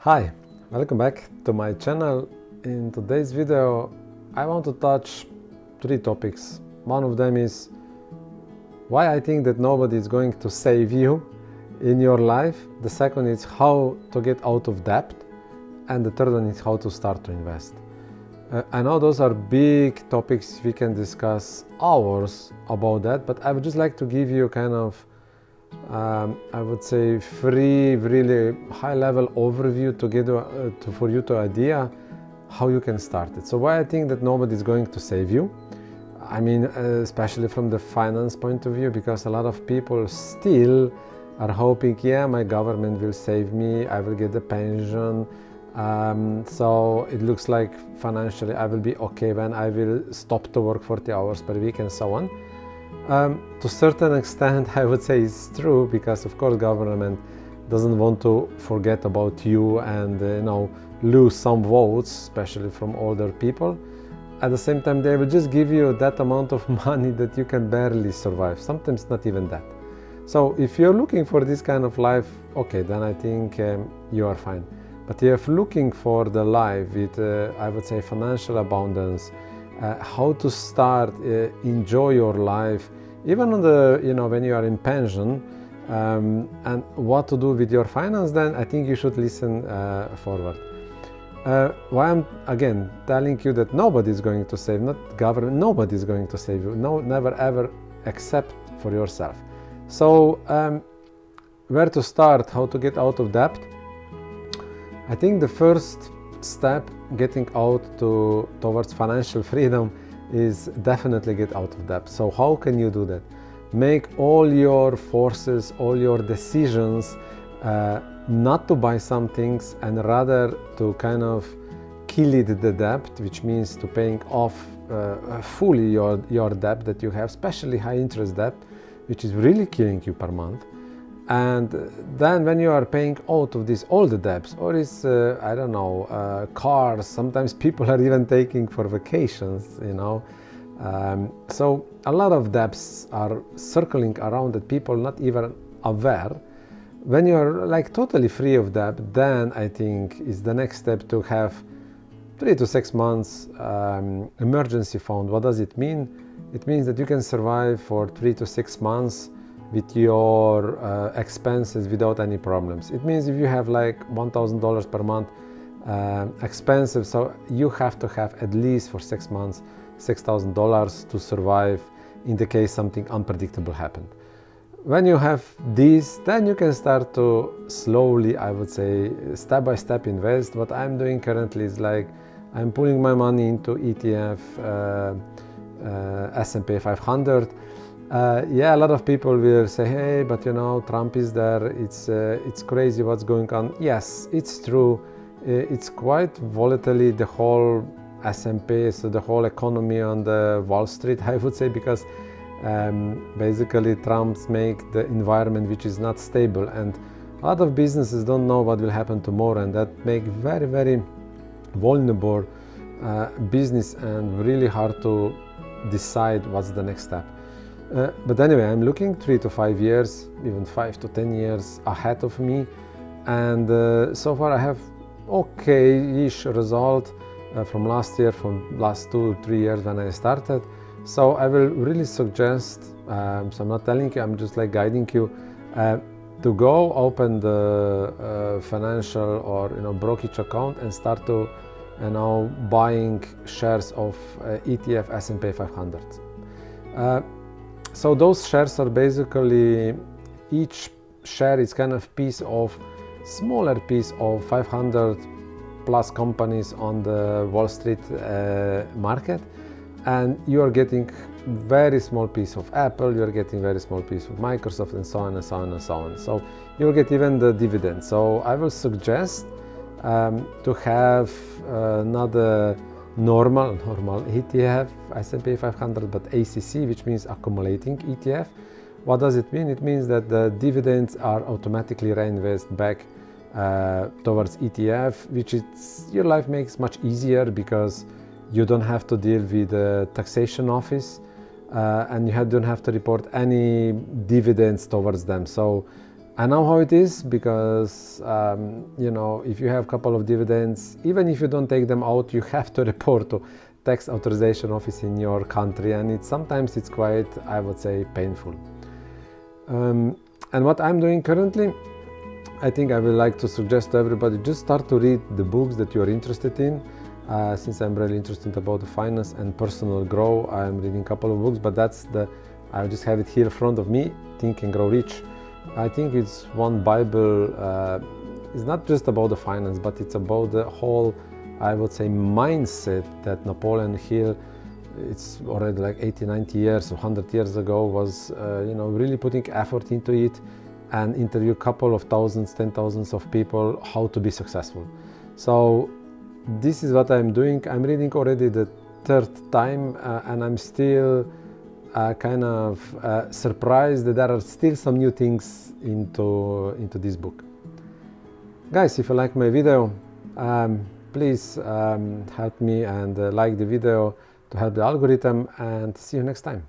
Hi, welcome back to my channel. In today's video I want to touch three topics. One of them is why I think that nobody is going to save you in your life. The second is how to get out of debt, and the third one is how to start to invest. I know those are big topics, we can discuss hours about that, but I would just like to give you kind of I would say free, really high-level overview to get for you to idea how you can start it. So why I think that nobody is going to save you. I mean, especially from the finance point of view, because a lot of people still are hoping, yeah, my government will save me, I will get a pension, so it looks like financially I will be okay when I will stop to work 40 hours per week and so on. To a certain extent, I would say it's true, because of course government doesn't want to forget about you and lose some votes, especially from older people. At the same time, they will just give you that amount of money that you can barely survive, sometimes not even that. So if you're looking for this kind of life, okay, then I think you are fine. But if you're looking for the life with I would say financial abundance, how to start enjoy your life even on the when you are in pension, and what to do with your finance, then I think you should listen forward. Why I'm again telling you that nobody is going to save, not government, nobody is going to save you, no, never ever, except for yourself. So where to start, how to get out of debt? I think the first step getting out towards financial freedom is definitely get out of debt. So how can you do that? Make all your forces, all your decisions not to buy some things, and rather to kind of kill it, the debt, which means to paying off fully your debt that you have, especially high interest debt, which is really killing you per month. And then when you are paying out of all the debts, or is I don't know, cars, sometimes people are even taking for vacations, so a lot of debts are circling around that people not even aware. When you're like totally free of debt, then I think is the next step to have 3 to 6 months emergency fund. What does it mean? It means that you can survive for 3 to 6 months with your expenses without any problems. It means if you have like $1,000 per month expensive, so you have to have at least for 6 months $6,000 to survive in the case something unpredictable happened. When you have these, then you can start to slowly, I would say, step by step invest. What I'm doing currently is like I'm putting my money into ETF, S&P 500. Yeah, a lot of people will say, hey, but Trump is there, it's crazy what's going on. Yes, it's true. It's quite volatile, the whole S&P, so the whole economy on the Wall Street, I would say, because basically Trump's make the environment which is not stable, and a lot of businesses don't know what will happen tomorrow, and that make very, very vulnerable business and really hard to decide what's the next step. But anyway, I'm looking 3 to 5 years, even 5 to 10 years ahead of me, and so far I have okay-ish result from last year, from last 2 to 3 years when I started. So I will really suggest, so I'm not telling you, I'm just like guiding you to go open the financial or brokerage account and start to buying shares of ETF S&P 500. So those shares are basically, each share is kind of smaller piece of 500 plus companies on the Wall Street market, and you are getting very small piece of Apple, you are getting very small piece of Microsoft, and so on and so on and so on. So you will get even the dividend. So I will suggest to have not a normal ETF S&P 500, but ACC, which means accumulating ETF. What does it mean? It means that the dividends are automatically reinvested back towards ETF, which is your life makes much easier, because you don't have to deal with the taxation office, and you don't have to report any dividends towards them. So I know how it is, because you know, if you have a couple of dividends, even if you don't take them out, you have to report to tax authorization office in your country, and sometimes it's quite, I would say, painful. And what I'm doing currently, I think I would like to suggest to everybody, just start to read the books that you're interested in. Since I'm really interested about the finance and personal growth, I'm reading a couple of books, but I just have it here in front of me, Think and Grow Rich. I think it's one Bible. It's not just about the finance, but it's about the whole, I would say, mindset that Napoleon Hill, it's already like 80, 90 years or 100 years ago, was you know, really putting effort into it, and interview a couple of thousands, 10,000s of people how to be successful. So this is what I'm doing. I'm reading already the third time, and I'm still kind of surprised that there are still some new things into this book. Guys, if you like my video, please help me and like the video to help the algorithm, and see you next time.